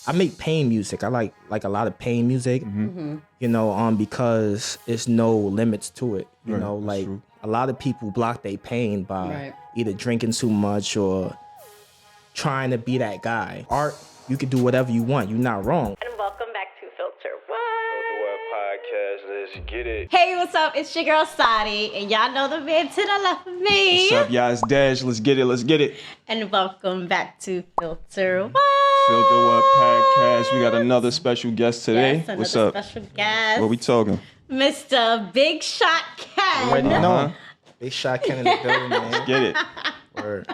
I make pain music. I like a lot of pain music, you know, because there's no limits to it. You know, like true. a lot of people block their pain by either drinking too much or trying to be that guy. Art, you can do whatever you want. You're not wrong. And welcome back to Filter Filter What Podcast, let's get it. Hey, what's up? It's your girl Satti, and y'all know the man to the left of me. What's up, y'all? It's Dash. Let's get it. And welcome back to Filter What? Filter What Podcast. We got another special guest today. Yes, What's another up? special guest. What we talking? Mr. Big Shot Ken. Already know. Big Shot Ken in the building, man. Let's get it. Word.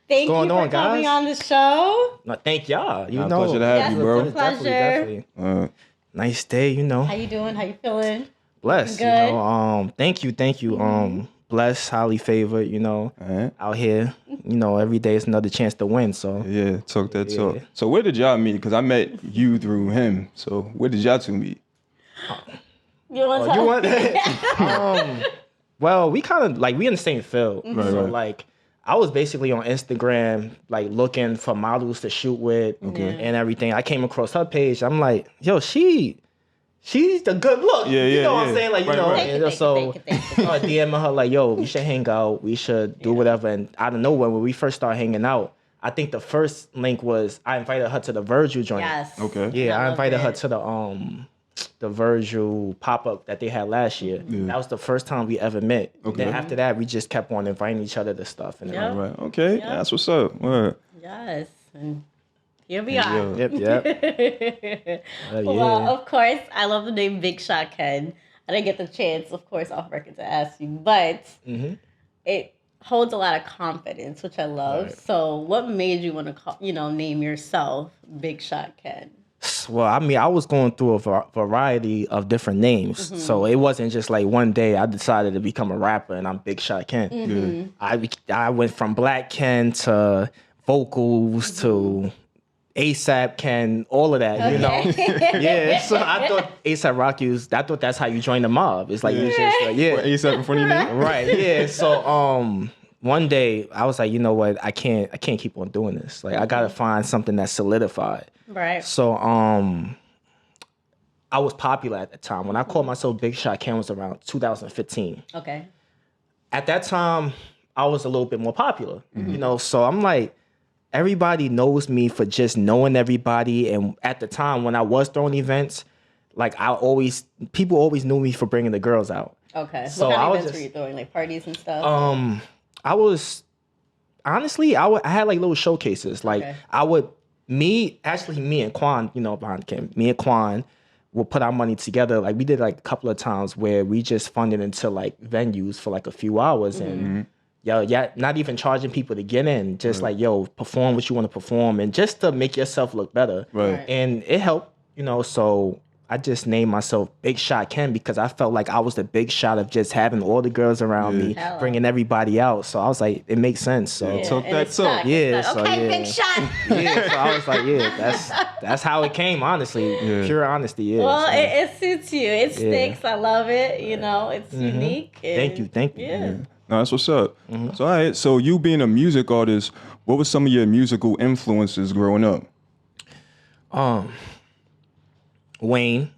Thank you for coming on the show. No, thank y'all. You My know, pleasure to have you, bro. It's a pleasure. Definitely. Nice day, you know. How you doing? How you feeling? Blessed, Good. you know. Thank you. Blessed, highly favored, you know. Alright. Out here, you know, every day is another chance to win. So Yeah, talk that Yeah. talk. So where did y'all meet? Because I met you through him. So where did y'all two meet? You want to you want that? Well, we kind of like we in the same field. So right. like I was basically on Instagram, like looking for models to shoot with and everything. I came across her page. I'm like, yo, she's the good look. Yeah, you yeah, know what I'm yeah. saying? Like, you Right, know, right. and so I DMing her like, yo, we should hang out. We should do whatever. And out of nowhere, when we first started hanging out, I think the first link was I invited her to the Virgil joint. Yes. Okay. Yeah, I love invited her it. to the Virgil pop-up that they had last year. Yeah. That was the first time we ever met. Okay. Then after that, we just kept on inviting each other to stuff. And Yeah. All right. Okay. Yeah. That's what's up. Word. Yes. And here we are. Yeah. Yep. Well, of course, I love the name Big Shot Ken. I didn't get the chance, of course, off record to ask you, but it holds a lot of confidence, which I love. Right. So, what made you want to name yourself Big Shot Ken? Well, I mean, I was going through a variety of different names. So it wasn't just like one day I decided to become a rapper and I'm Big Shot Ken. I went from Black Ken to vocals to ASAP Ken, all of that, you know? Yeah, so I thought ASAP Rocky I thought that's how you join the mob. It's like you just, like, yeah. What, ASAP in front of your name? Right, yeah. So one day I was like, you know what, I can't keep on doing this. Like I gotta find something that's solidified. Right. So I was popular at the time. When I called myself Big Shot Ken was around 2015. Okay. At that time, I was a little bit more popular. You know, so I'm like, everybody knows me for just knowing everybody. And at the time when I was throwing events, like people always knew me for bringing the girls out. Okay. So what kind I of was events just- were you throwing? Like parties and stuff? I was honestly, I had like little showcases. Like Okay. me and Quan, you know, behind the camera, me and Quan would put our money together. Like we did like a couple of times where we just funded into like venues for like a few hours and not even charging people to get in. Just like, yo, perform what you want to perform and just to make yourself look better. Right. And it helped, you know, so I just named myself Big Shot Ken because I felt like I was the big shot of just having all the girls around me, Hella. bringing everybody out. So I was like, it makes sense. So Talk and that it's talk. stuck. Yeah, It's stuck. so Okay, yeah. Big Shot. yeah, so I was like, yeah, that's how it came, honestly. Yeah. Pure honesty, yeah. Well, so. it suits you. It sticks. I love it. You know, it's unique. Thank you. Yeah. No, that's what's up. So, all right. So, you being a music artist, what were some of your musical influences growing up? Wayne.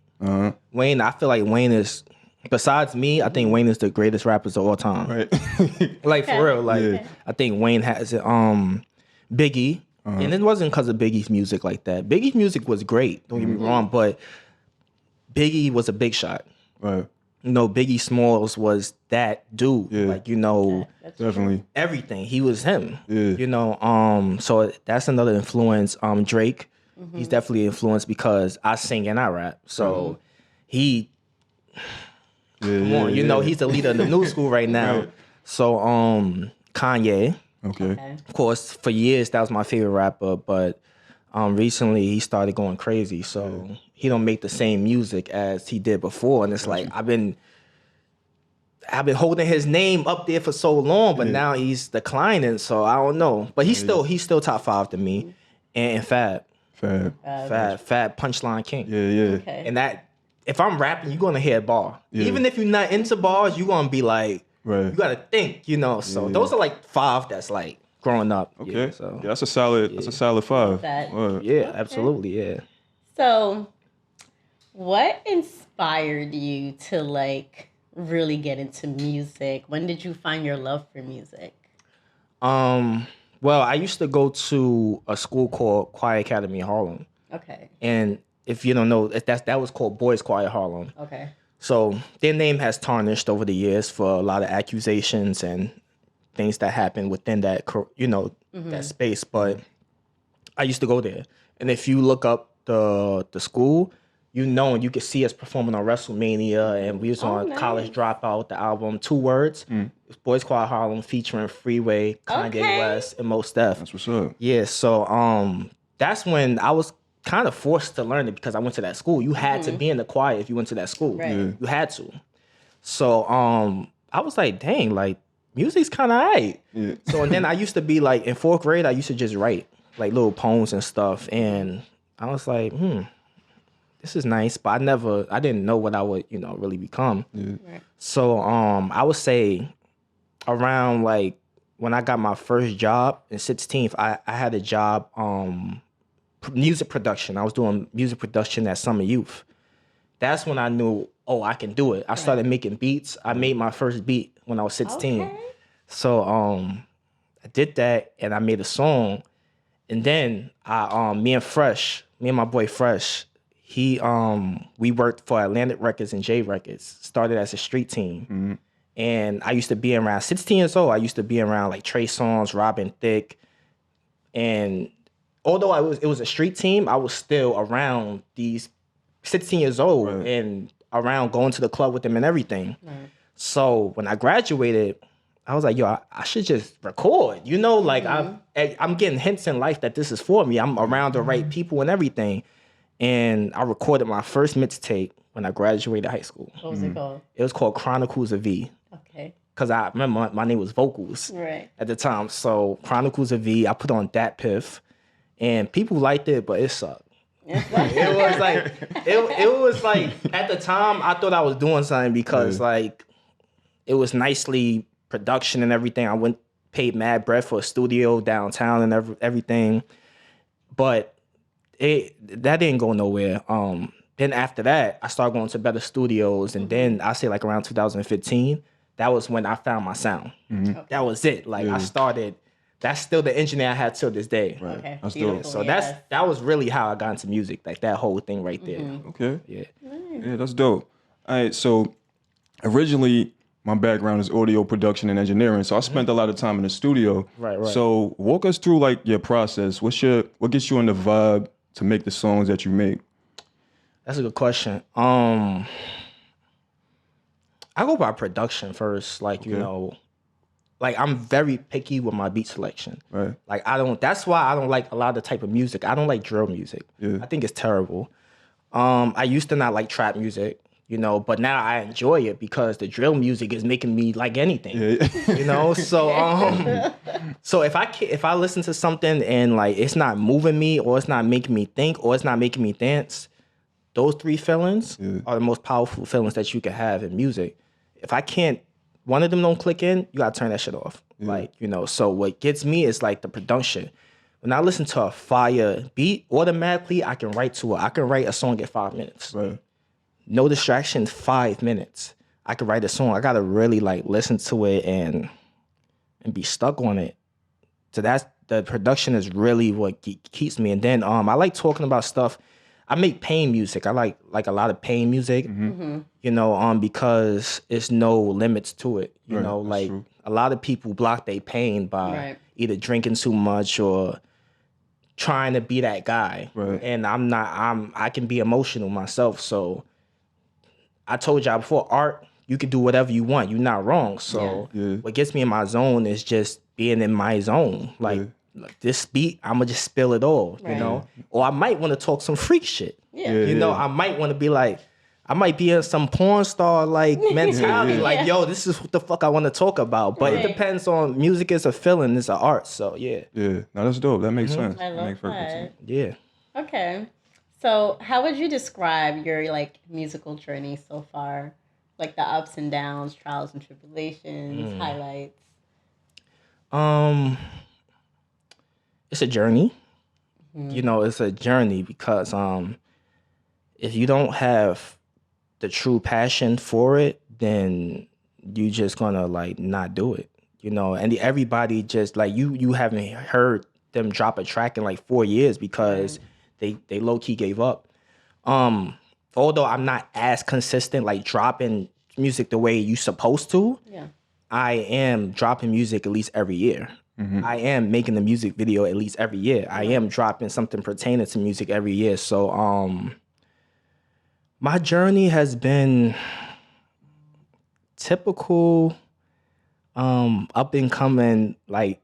Wayne, I feel like Wayne is, besides me, I think Wayne is the greatest rappers of all time. Right. Like, for real. Like, Yeah. I think Wayne has it. Biggie. And it wasn't because of Biggie's music like that. Biggie's music was great, don't get me wrong, but Biggie was a big shot. Right. You know, Biggie Smalls was that dude. Yeah. Like, you know, Definitely. everything. He was him. Yeah. You know, so that's another influence. Drake, he's definitely influenced because I sing and I rap. So he come on, you know, he's the leader of the new school right now. Right. So Kanye, Okay. of course, for years that was my favorite rapper, but recently he started going crazy. So he don't make the same music as he did before, and it's like I've been holding his name up there for so long, but now he's declining. So I don't know, but he's still top 5 to me, and Fab Punchline King. Yeah. Okay. And that if I'm rapping, you're gonna hear a bar. Even if you're not into bars, you're gonna be like, Right. you gotta think, you know. So those are like 5 that's like growing up. Okay. Yeah, so Yeah, that's a solid. That's a solid 5. That. Word. yeah, absolutely, yeah. So, what inspired you to like really get into music? When did you find your love for music? Well, I used to go to a school called Choir Academy Harlem, Okay. and if you don't know, that was called Boys Choir Harlem. Okay. So their name has tarnished over the years for a lot of accusations and things that happened within that, that space. But I used to go there, and if you look up the school, and you could see us performing on WrestleMania, and we was on nice. College Dropout, the album 2 Words. It's Boys Choir Harlem featuring Freeway, Kanye Okay. West, and Mos Def. That's what's up. Yeah, so that's when I was kind of forced to learn it because I went to that school. You had to be in the choir if you went to that school. Right. Yeah. You had to. So I was like, dang, like music's kind of aight. Yeah. So and then I used to be like in 4th grade, I used to just write like little poems and stuff, and I was like, this is nice, but I didn't know what I would, really become. Yeah. Right. So I would say around like when I got my first job in 16th, I had a job music production. I was doing music production at Summer Youth. That's when I knew, I can do it. I started making beats. I made my first beat when I was 16. Okay. So I did that and I made a song. And then me and my boy Fresh, we worked for Atlantic Records and J Records. Started as a street team. And I used to be around 16 years old. I used to be around like Trey Songz, Robin Thicke. And although it was a street team, I was still around these 16 years old and around going to the club with them and everything. Right. So when I graduated, I was like, yo, I should just record. Like I'm getting hints in life that this is for me. I'm around the right people and everything. And I recorded my first mixtape when I graduated high school. What was it called? It was called Chronicles of V. Okay. Because I remember my name was Vocals at the time. So Chronicles of V, I put on Dat Piff. And people liked it, but it sucked. It was like at the time I thought I was doing something because like it was nicely production and everything. I paid mad bread for a studio downtown and everything, but that didn't go nowhere. Then after that, I started going to better studios, and then I say like around 2015, that was when I found my sound. That was it. Like I started. That's still the engineer I have till this day. Right. Okay. That's Beautiful. dope. So that was really how I got into music, like that whole thing right there. Okay. Yeah. Yeah, that's dope. All right, so originally my background is audio production and engineering, so I spent a lot of time in the studio. Right. So walk us through like your process. What gets you in the vibe to make the songs that you make? That's a good question. I go by production first, like like I'm very picky with my beat selection. Right. Like that's why I don't like a lot of the type of music. I don't like drill music. Yeah. I think it's terrible. I used to not like trap music, but now I enjoy it because the drill music is making me like anything. Yeah. So if I listen to something and like it's not moving me or it's not making me think or it's not making me dance, those 3 feelings are the most powerful feelings that you can have in music. If one of them don't click in, you gotta turn that shit off. Like, so what gets me is like the production. When I listen to a fire beat, automatically I can write to it. I can write a song in 5 minutes. Right. No distraction, 5 minutes. I can write a song. I gotta really like listen to it and be stuck on it. So the production is really what keeps me. And then I like talking about stuff. I make pain music. I like a lot of pain music, because it's no limits to it. Like true. a lot of people block their pain by either drinking too much or trying to be that guy. Right. And I can be emotional myself. So I told y'all before, art, you can do whatever you want. You're not wrong. So what gets me in my zone is just being in my zone. Like this beat, I'm gonna just spill it all, Or I might want to talk some freak shit. I might want to be like, I might be in some porn star like mentality, like, yo, this is what the fuck I want to talk about. But it depends on music is a feeling, it's an art. So yeah. Yeah. No, that's dope. That makes sense. I That love makes perfect sense. Yeah. Okay. So how would you describe your like musical journey so far? Like the ups and downs, trials and tribulations, highlights. it's a journey. You know, it's a journey because if you don't have the true passion for it, then you just gonna like not do it. You know, and everybody just like you haven't heard them drop a track in like 4 years because they low key gave up. Although I'm not as consistent like dropping music the way you supposed to, I am dropping music at least every year. I am making a music video at least every year. I am dropping something pertaining to music every year. So my journey has been typical up and coming like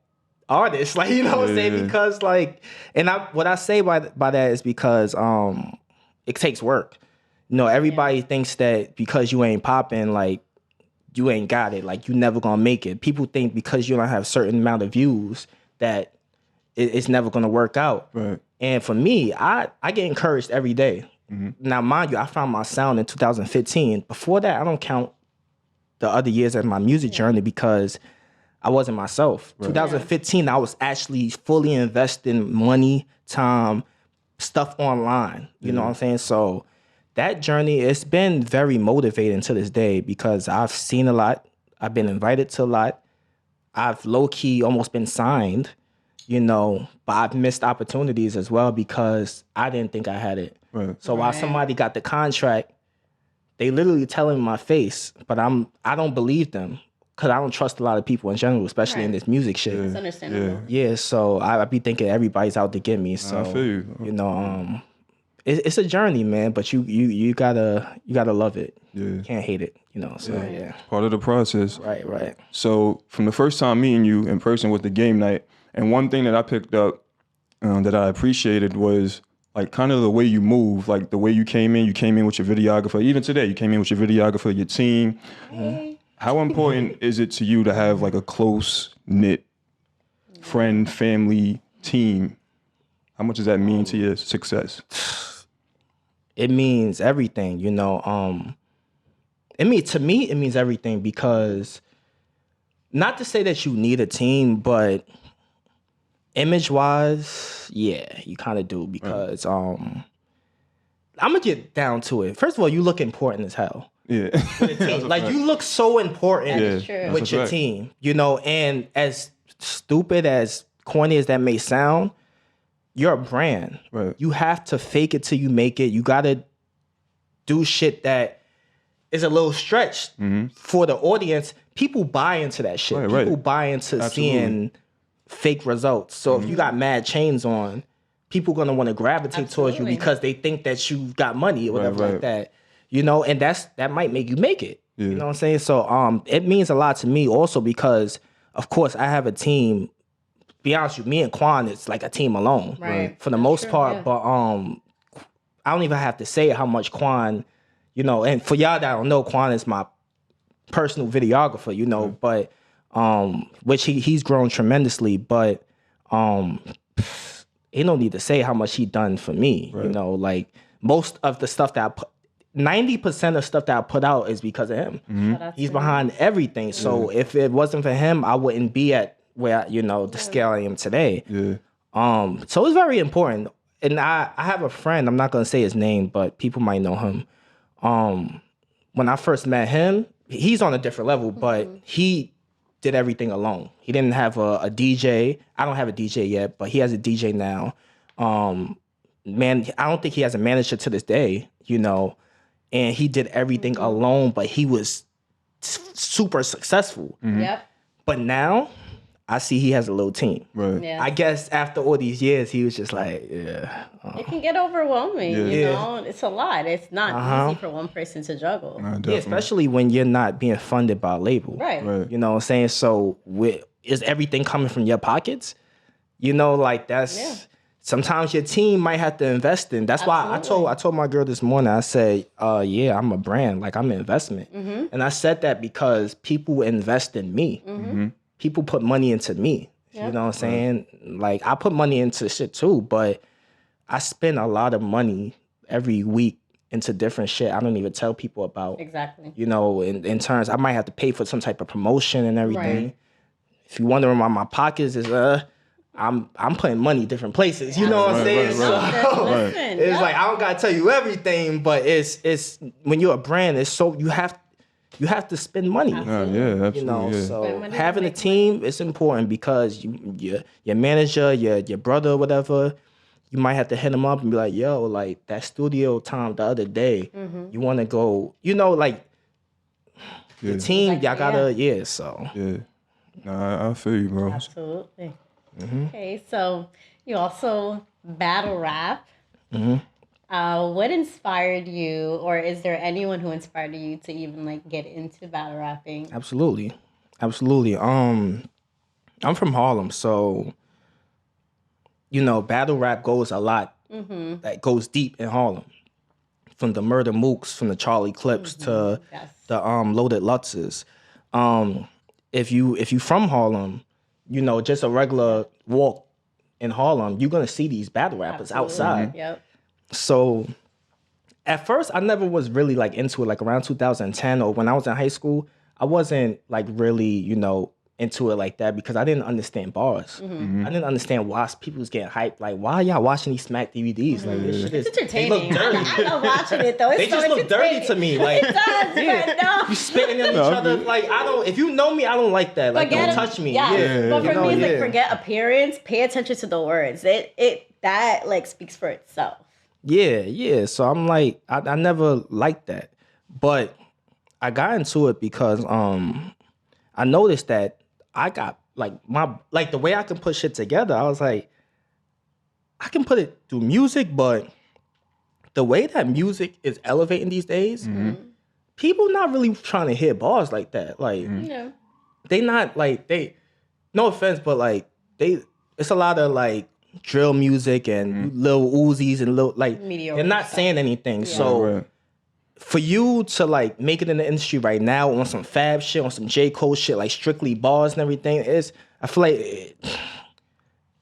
artist, like, you know what I'm saying? Because like, and what I say by that is because it takes work. You know, everybody thinks that because you ain't popping, like you ain't got it, like you never gonna make it. People think because you don't have a certain amount of views that it's never gonna work out. Right. And for me, I get encouraged every day. Now, mind you, I found my sound in 2015. Before that, I don't count the other years of my music journey because I wasn't myself. 2015, I was actually fully investing money, time, stuff online. You know what I'm saying? So that journey, it's been very motivating to this day because I've seen a lot. I've been invited to a lot. I've low-key almost been signed, you know, but I've missed opportunities as well because I didn't think I had it. Right. So while somebody got the contract, they literally telling my face, but I don't believe them because I don't trust a lot of people in general, especially in this music shit. It's understandable. Yeah, so I be thinking everybody's out to get me. So I feel you. You know, it's a journey, man. But you gotta love it. Yeah. You can't hate it. You know. So yeah. Part of the process. Right. So from the first time meeting you in person was the game night, and one thing that I picked up that I appreciated was like kind of the way you move, like the way you came in with your videographer. Even today, you came in with your videographer, your team. How important is it to you to have like a close knit friend, family, team? How much does that mean to your success? It means everything, you know. To me, it means everything because not to say that you need a team, but image-wise, yeah, you kind of do because I'm gonna get down to it. First of all, you look important as hell. Yeah. With a team. Like you look so important That is true. with your team, you know, and as stupid as corny as that may sound, you're a brand. Right. You have to fake it till you make it. You gotta do shit that is a little stretched for the audience. People buy into that shit. People buy into seeing fake results. So if you got mad chains on, people gonna want to gravitate towards you because they think that you got money or whatever like that. You know, and that might make you make it. Yeah. You know what I'm saying? So it means a lot to me also because, of course, I have a team. Be honest with you, me and Quan, it's like a team alone. Right. For the most part. Yeah. But I don't even have to say how much Quan, you know, and for y'all that don't know, Quan is my personal videographer, you know, but which he's grown tremendously, but he don't need to say how much he done for me. You know, like most of the stuff that I put 90% of stuff that I put out is because of him. He's behind everything. So if it wasn't for him, I wouldn't be at where, you know, the scale I am today. So it's very important. And I have a friend, I'm not gonna say his name, but people might know him. When I first met him, he's on a different level, but he did everything alone. He didn't have a DJ. I don't have a DJ yet, but he has a DJ now. Man, I don't think he has a manager to this day, you know. And he did everything alone, but he was super successful. Yep. But now, I see he has a little team. Right. Yeah. I guess after all these years, he was just like, yeah. It can get overwhelming, you know? It's a lot. It's not easy for one person to juggle. Yeah, especially when you're not being funded by a label. Right. You know what I'm saying? So is everything coming from your pockets? You know, like that's... Yeah. Sometimes your team might have to invest in. That's why I told my girl this morning, I said, yeah, I'm a brand. Like, I'm an investment. And I said that because people invest in me. People put money into me. Yep. You know what I'm saying? Like, I put money into shit too, but I spend a lot of money every week into different shit I don't even tell people about. Exactly. You know, in terms, I might have to pay for some type of promotion and everything. Right. If you wondering why my pockets is, I'm putting money different places. You know what I'm saying? So Listen, it's like I don't gotta tell you everything, but it's when you're a brand, it's so you have to spend money. Yeah, absolutely. You know, yeah. so money to having a make team is important because your manager, your brother, whatever, you might have to hit them up and be like, yo, like that studio time the other day, you want to go, you know, like the team, y'all gotta, so. Yeah. Nah, I feel you, bro. Absolutely. Okay, so you also battle rap. What inspired you, or is there anyone who inspired you to even like get into battle rapping? Absolutely. I'm from Harlem, so you know, battle rap goes a lot. That goes deep in Harlem. From the Murder Mooks, from the Charlie Clips to the Loaded Lutzes. If you from Harlem, you know, just a regular walk in Harlem, you're gonna see these battle rappers outside. Yep. So at first, I never was really like into it. Like around 2010 or when I was in high school, I wasn't like really, you know, into it like that because I didn't understand bars. I didn't understand why people was getting hyped. Like, why y'all watching these Smack DVDs? Like, this shit is Entertaining. They look dirty. I love watching it though. It's They just look dirty to me. Like, It does, but no. you spitting at each other. Like, I don't. If you know me, I don't like that. Like, don't touch me. Yes. Yeah. But for You know, me, it's like yeah. forget appearance. Pay attention to the words. That like speaks for itself. Yeah. So I'm like, I never liked that, but I got into it because I noticed that I got like the way I can put shit together. I was like, I can put it through music, but the way that music is elevating these days, people not really trying to hear bars like that. Like they not like no offense, but like it's a lot of like drill music and little Uzis and little like Mediocre they're not stuff. saying anything. So Right. for you to like make it in the industry right now on some Fab shit, on some J. Cole shit, like strictly bars and everything, I feel like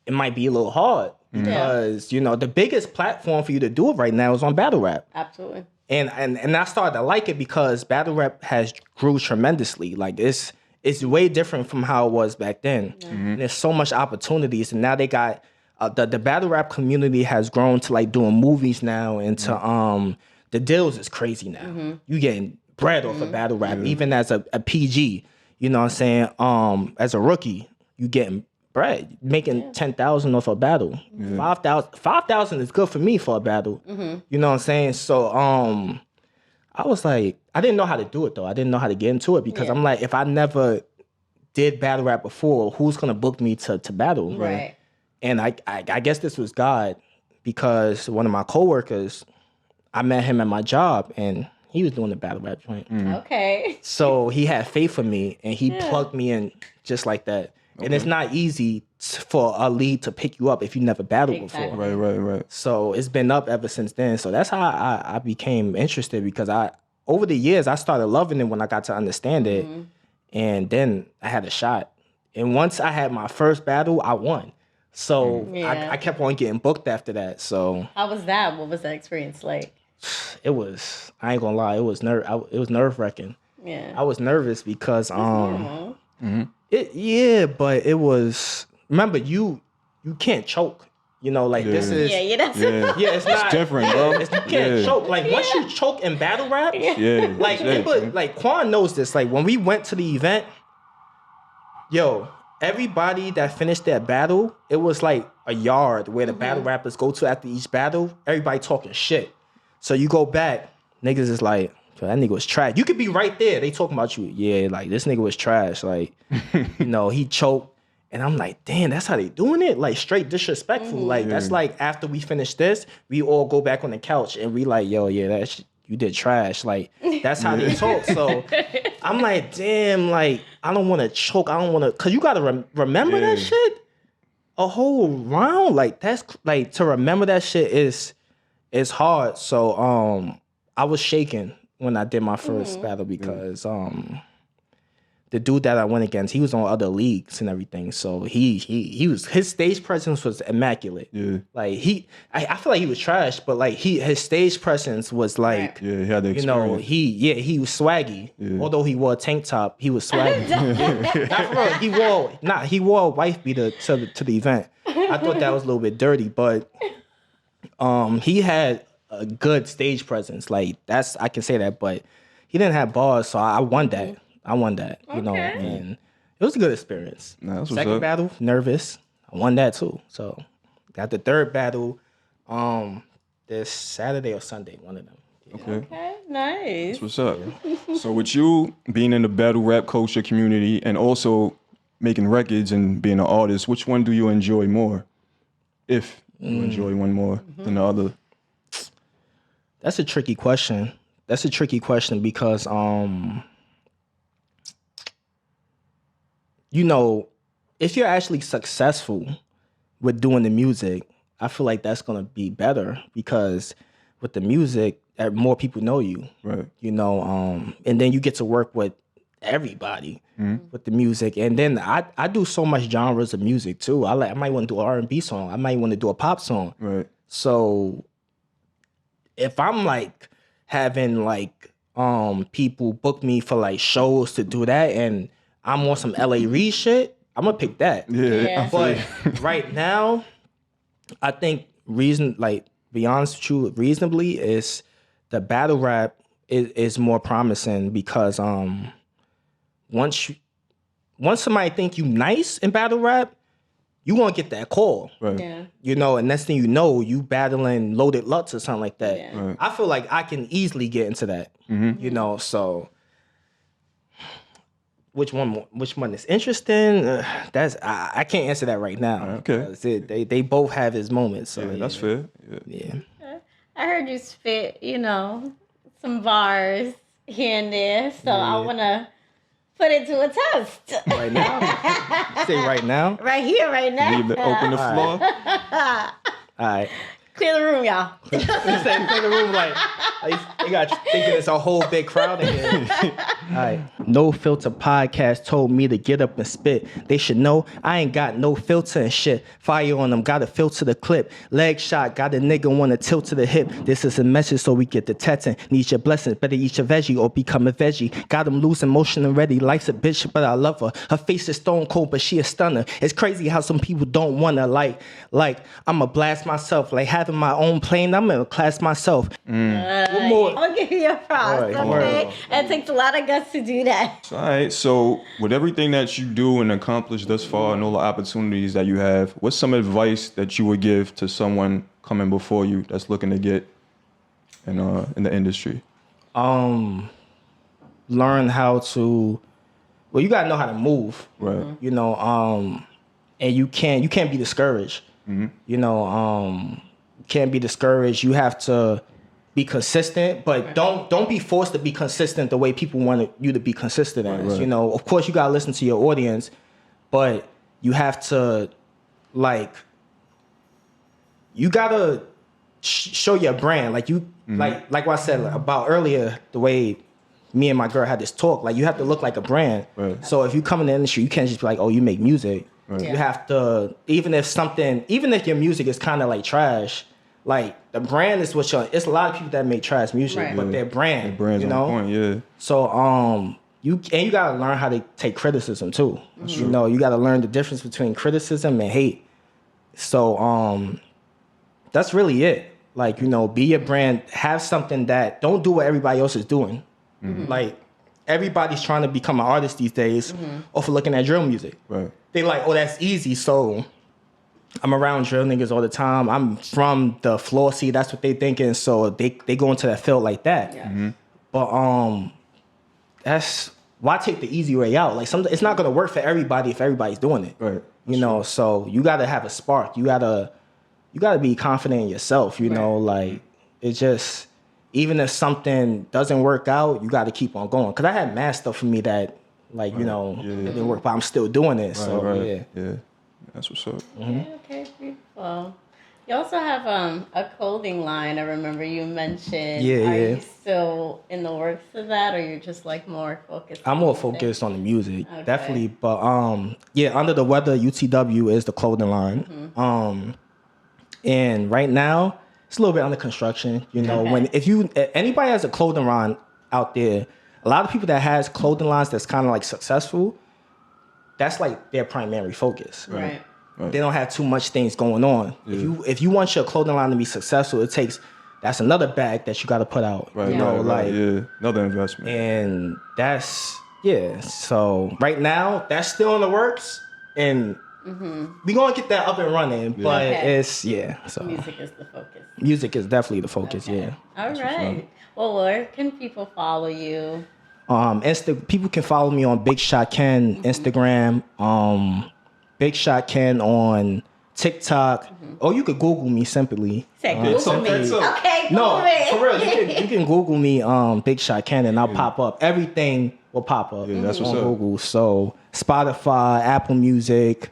it might be a little hard because, you know, the biggest platform for you to do it right now is on battle rap. Absolutely. And I started to like it because battle rap has grew tremendously. Like it's way different from how it was back then. And there's so much opportunities, and now they got the battle rap community has grown to like doing movies now, and to the deals is crazy now. You getting bread off of battle rap, even as a PG. You know what I'm saying? As a rookie, you getting bread, making 10,000 off a battle. 5,000 is good for me for a battle. You know what I'm saying? So I was like, I didn't know how to do it though. I didn't know how to get into it because I'm like, if I never did battle rap before, who's gonna book me to battle? Right. And I guess this was God because one of my coworkers, I met him at my job and he was doing the battle rap joint. Okay. So he had faith in me and he plugged me in just like that. And it's not easy for a lead to pick you up if you never battled before. Right. So it's been up ever since then. So that's how I became interested because over the years, I started loving it when I got to understand it. And then I had a shot. And once I had my first battle, I won. So I kept on getting booked after that. So How was that? What was that experience like? it was, I ain't gonna lie, it was nerve-wracking. Yeah. I was nervous because Normal. but it was, remember you can't choke. You know, like this is That's it's not different, bro. You can't choke. Like once you choke in battle rap, like people, like Quan knows this. Like when we went to the event, everybody that finished their battle, it was like a yard where the battle rappers go to after each battle. Everybody talking shit. So you go back, niggas is like, that nigga was trash. You could be right there. They talking about you. Yeah, like this nigga was trash. Like, you know, he choked. And I'm like, damn, that's how they doing it? Like straight disrespectful. Like that's like after we finish this, we all go back on the couch and we like, yo, you did trash. Like that's how they talk. So I'm like, damn, like I don't want to choke. I don't want to, cause you gotta remember that shit a whole round. Like that's like to remember that shit is hard. So I was shaking when I did my first battle because the dude that I went against, he was on other leagues and everything. So he was, his stage presence was immaculate. Yeah. Like I feel like he was trash, but like his stage presence was like, he had the experience. You know, he was swaggy. Yeah. Although he wore a tank top, he was swaggy. Not for real. He wore a wife beater to the event. I thought that was a little bit dirty, but he had a good stage presence. Like I can say that, but he didn't have bars, so I won that. You know, and it was a good experience. Nah, that's what's Second up. battle, nervous. I won that too. So got the third battle this Saturday or Sunday, one of them. Okay, nice. That's what's up. So with you being in the battle rap culture community and also making records and being an artist, which one do you enjoy more? If you enjoy one more than the other? That's a tricky question. Because you know, if you're actually successful with doing the music, I feel like that's gonna be better because with the music, more people know you. Right. You know, and then you get to work with everybody with the music. And then I do so much genres of music too. I might want to do an R&B song. I might want to do a pop song. Right. So if I'm like having like people book me for like shows to do that and I'm on some LA Reid shit, I'm gonna pick that. Yeah. But right now, I think be honest with you, reasonably is the battle rap is more promising because once somebody think you nice in battle rap, you won't get that call. Right. Yeah. You know, and next thing you know, you battling Loaded Lutz or something like that. Yeah. Right. I feel like I can easily get into that. You know, so which one is interesting? I can't answer that right now. Okay. 'Cause they both have its moments. So Yeah, that's fair. Yeah. I heard you spit, some bars here and there, so I want to put it to a test. Right now? Say right now? Right here, right now. Open the floor. All right. Clear the room, y'all. Clear the room like you got thinking it's a whole big crowd in here. All right. No Filter Podcast told me to get up and spit. They should know I ain't got no filter and shit. Fire on them, gotta filter the clip. Leg shot, got a nigga wanna tilt to the hip. This is a message so we get the testing. Need your blessings, better eat your veggie or become a veggie. Got him loose, emotion and ready. Life's a bitch, but I love her. Her face is stone cold, but she a stunner. It's crazy how some people don't wanna like I'ma blast myself. Like having my own plane, I'm in a class myself. One more. I'll give you your props, All right, okay? It takes a lot of guts to do that. All right. So with everything that you do and accomplish thus far and all the opportunities that you have, what's some advice that you would give to someone coming before you that's looking to get in the industry? Learn how to. Well, you gotta know how to move. Right. You know, and you can't be discouraged. You know, can't be discouraged. You have to be consistent, but don't be forced to be consistent the way people want you to be consistent as. Right. You know, of course you gotta listen to your audience, but you have to you gotta show your brand. Like you like what I said about earlier, the way me and my girl had this talk. Like you have to look like a brand. Right. So if you come in the industry, you can't just be like, oh, you make music. Right. You have to, even if your music is kind of like trash, like the brand is it's a lot of people that make trash music, Right. but their brand, The brand's you know? on point, yeah. So you gotta learn how to take criticism too. You know, you gotta learn the difference between criticism and hate. So that's really it. Like, you know, be your brand, have something that don't do what everybody else is doing. Like everybody's trying to become an artist these days off of looking at drill music. Right. They like, oh, that's easy. So I'm around drill niggas all the time. I'm from the floor seat. That's what they thinking. So they go into that field like that. Yeah. But that's why take the easy way out. Like it's not gonna work for everybody if everybody's doing it. Right. You know, so you gotta have a spark. You gotta be confident in yourself. You know, like it's just even if something doesn't work out, you gotta keep on going. Cause I had mad stuff for me that like you know it didn't work, but I'm still doing it. So Right. Yeah. That's what's up. Okay, beautiful. You also have a clothing line. I remember you mentioned. Yeah, Are yeah. you still in the works of that, or you're just like more focused? I'm on more music? focused on the music, Okay. definitely. But yeah, Under the Weather UTW is the clothing line. And right now it's a little bit under construction. You know, if anybody has a clothing line out there, a lot of people that has clothing lines that's kind of like successful, that's like their primary focus. Right. They don't have too much things going on. Yeah. If you want your clothing line to be successful, that's another bag that you got to put out. Right, You know, another investment. And that's So right now, that's still in the works, and we gonna get that up and running. But it's So music is the focus. Music is definitely the focus. Okay. Yeah. All right. Well, where can people follow you? People can follow me on Big Shot Ken Instagram. Big Shot Ken on TikTok. Or you could Google me simply. Say Google me. Okay, Google me. For real, you can Google me Big Shot Ken and I'll pop up. Everything will pop up that's what's on up. Google. So Spotify, Apple Music,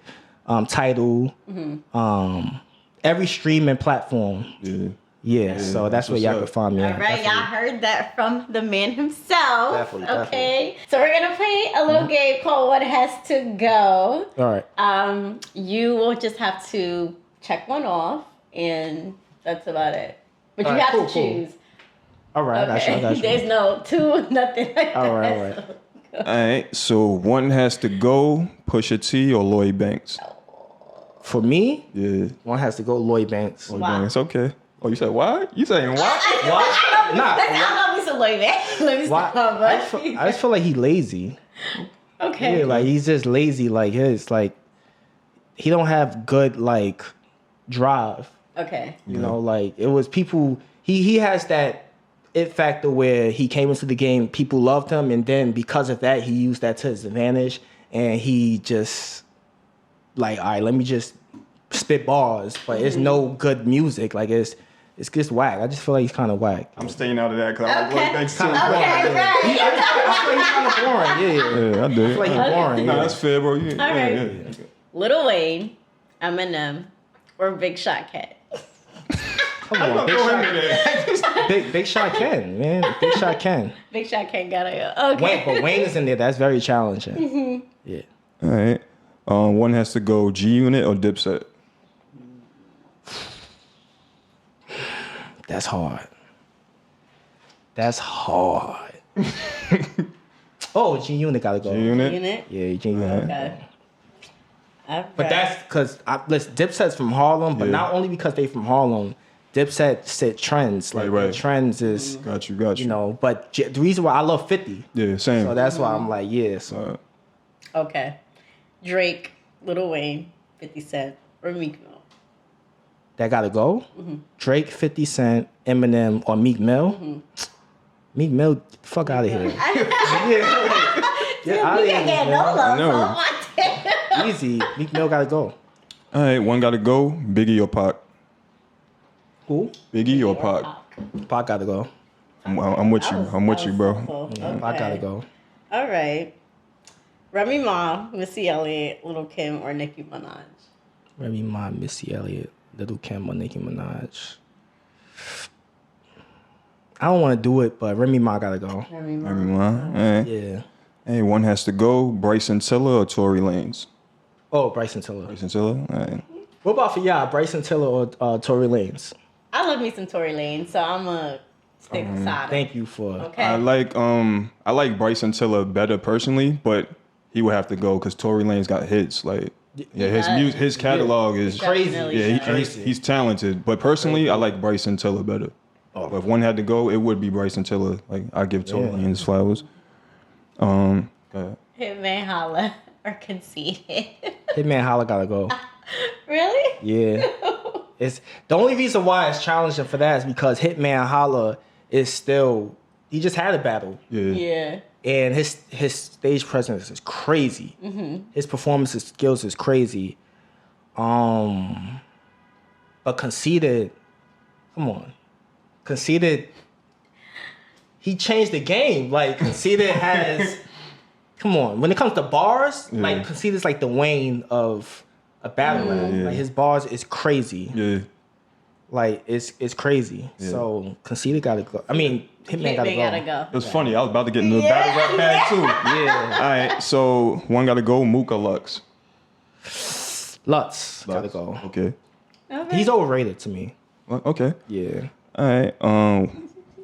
Tidal, every streaming platform. Yeah, so that's where y'all can find me. All right, y'all heard that from the man himself. Definitely. Okay, so we're gonna play a little game called "What Has to Go." All right. You will just have to check one off, and that's about it. But you All right, have cool. to choose. All right, Okay. I got you. There's no two, nothing like that. All right. All right, so one has to go, Pusha T or Lloyd Banks? For me, Yeah. one has to go Lloyd Banks. Lloyd Wow. Banks, okay. Oh, you said what? You saying what? Why? Nah. I'm gonna be some Lloyd Banks. Let me Why? stop. I just feel like he's lazy. Okay. Yeah, like he's just lazy. Like he don't have good like drive. Okay. You know, like it was people. He has that it factor where he came into the game, people loved him, and then because of that, he used that to his advantage, and he just like, all right, let me just spit bars, but it's no good music. Like it's just whack. I just feel like he's kind of whack. I'm staying out of that because I like Okay. Lloyd Banks too. Okay, right. I feel like he's kind of boring. Yeah. Yeah, I do. I feel like he's boring. Nah, Yeah. that's fair, bro. Yeah, All right. yeah. Lil Wayne, Eminem, or Big Shot Cat. Come on, Big Shot Ken, man. Big Shot Ken. Big Shot Cat gotta go. Okay. But Wayne is in there. That's very challenging. Yeah. All right. One has to go G-Unit or Dipset? That's hard. Oh, G Unit gotta go. G-Unit? Unit. Yeah, G Unit. Okay. All But right. that's because Dipset's from Harlem, but Yeah. not only because they from Harlem. Dipset set trends. Like Right. the trends is, Got you. you know. But the reason why I love 50, Yeah, same. so that's why I'm like, yeah. So Okay. Drake, Lil Wayne, 50 Cent, or Meek Mill. that gotta go. Drake, 50 Cent, Eminem, or Meek Mill. Meek Mill, get the fuck out of here. Get out of You here, can't get man. no love. No. Oh my damn. Easy. Meek Mill gotta go. All right, one got to go. Biggie or Pac? Who? Biggie or Pac? Pac gotta go. I'm with you. I'm with you, bro. Pac gotta go. All right. Remy Ma, Missy Elliott, Lil Kim, or Nicki Minaj. Remy Ma, Missy Elliott, Little Kim, or Nicki Minaj. I don't want to do it, but Remy Ma gotta go. Remy Ma. Everyone. All right. Yeah. Hey, one has to go. Bryson Tiller or Tory Lanez? Oh, Bryson Tiller. Bryson Tiller? All right. What about for y'all, Bryson Tiller or Tory Lanez? I love me some Tory Lane, so I'm gonna stick beside him. Thank you for. Okay. I like Bryson Tiller better personally, but he would have to go because Tory Lanez got hits. Like, yeah, his catalog is Crazy. Definitely Yeah, does. he's talented, but personally, I like Bryson Tiller better. But if one had to go, it would be Bryson Tiller. Like, I give Tory Lanez flowers. Go ahead. Hitman Holla or Conceited. Hitman Holla gotta go. Really? Yeah. It's the only reason why it's challenging for that is because Hitman Holla is still, he just had a battle. Yeah. Yeah. And his stage presence is crazy. His performance skills is crazy. But Conceited, come on. Conceited, he changed the game. Like Conceited has, come on. When it comes to bars, like Conceited's like the Wayne of a battle rap. Yeah. Like his bars is crazy. Yeah. Like it's crazy. So Conceited gotta go. I mean, Hitman gotta go. It was funny. I was about to get into the battle rap bag too. Yeah. All right, so one got to go. Mook or Lux? Lutz gotta go. Okay. He's overrated to me. Well, okay. Yeah. All right.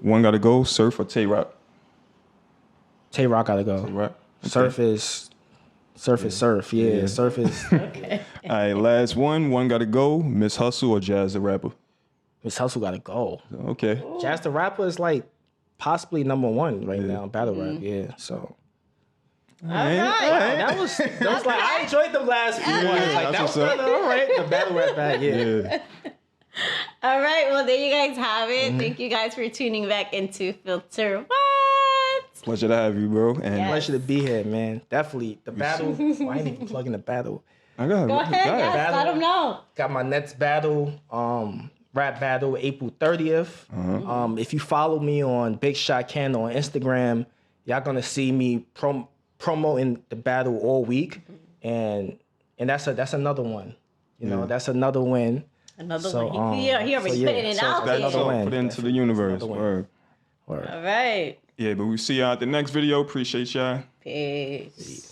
One got to go. Surf or Tay Rock? Tay Rock gotta go. Tay Rock. Surf is Surf is surf. Yeah, surf is. Okay. All right, last one. One got to go. Miss Hustle or Jazz the Rapper? Miss Hustle gotta go. Okay. Jazz the Rapper is like possibly number one right now, battle rap. Yeah, so. All right. That was like I enjoyed the last few ones. Like that was kind of all right. The battle rap back, yeah. All right. Well, there you guys have it. Thank you guys for tuning back into Filter What. Pleasure to have you, bro. And Yes. Pleasure to be here, man. Definitely the battle. I ain't even plugging the battle. I got Go ahead. Yes, let them know. Got my next battle, rap battle, April 30th. If you follow me on Big Shot Ken on Instagram, y'all gonna see me promoting the battle all week, and that's another one. You know, that's another win. Another So, one. He already putting it out that's there. another win. put into the universe. Another Word. All right. Yeah, but we'll see y'all at the next video. Appreciate y'all. Peace.